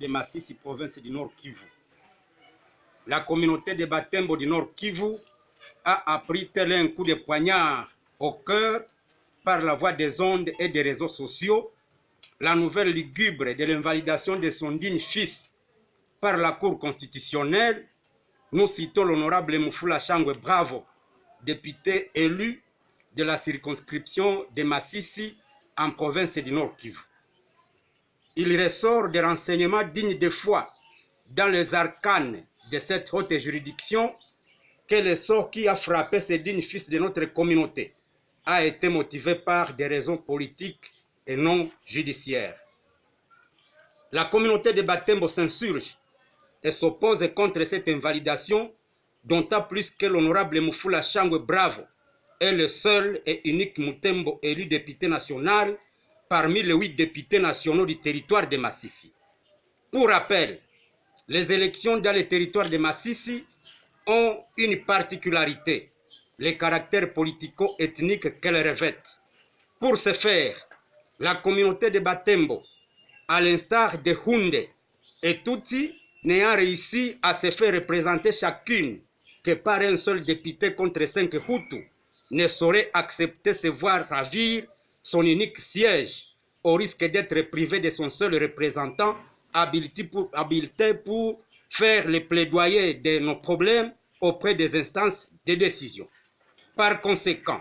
de Masisi, province du Nord Kivu. La communauté de Batembo du Nord Kivu a appris tel un coup de poignard au cœur par la voie des ondes et des réseaux sociaux la nouvelle lugubre de l'invalidation de son digne fils par la Cour constitutionnelle. Nous citons l'honorable Mufula Changwe Bravo, député élu de la circonscription de Masisi en province du Nord Kivu. Il ressort des renseignements dignes de foi dans les arcanes de cette haute juridiction que le sort qui a frappé ce digne fils de notre communauté a été motivé par des raisons politiques et non judiciaires. La communauté de Batembo s'insurge et s'oppose contre cette invalidation, d'autant plus que l'honorable Mufula Changwe Bravo est le seul et unique Mutembo élu député national parmi les 8 députés nationaux du territoire de Masisi. Pour rappel, les élections dans le territoire de Masisi ont une particularité, le caractère politico-ethnique qu'elles revêtent. Pour ce faire, la communauté de Batembo, à l'instar de Houndé et Tutsi, n'ayant réussi à se faire représenter chacune que par un seul député contre 5 Hutus, ne saurait accepter se voir ravir son unique siège au risque d'être privé de son seul représentant habilité pour faire le plaidoyer de nos problèmes auprès des instances de décision. Par conséquent,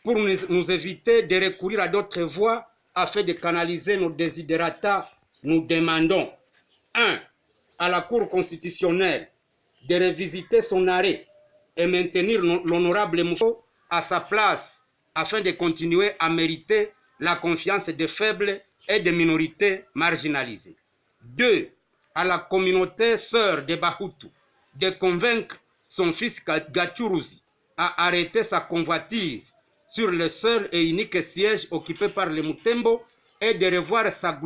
pour nous éviter de recourir à d'autres voies afin de canaliser nos desiderata, nous demandons 1. À la Cour constitutionnelle de revisiter son arrêt et maintenir l'honorable Mufo à sa place afin de continuer à mériter la confiance des faibles et des minorités marginalisées. 2. À la communauté sœur de Bahutu de convaincre son fils Gachuruzi à arrêter sa convoitise sur le seul et unique siège occupé par les Mutembo et de revoir sa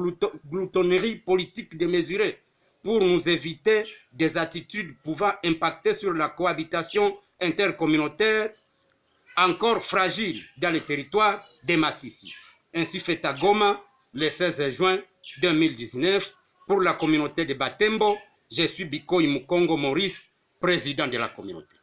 gloutonnerie politique démesurée pour nous éviter des attitudes pouvant impacter sur la cohabitation intercommunautaire encore fragile dans le territoire de Masisi. Ainsi fait à Goma le 16 juin 2019 pour la communauté de Batembo. Je suis Bikoy Mukongo Maurice, président de la communauté.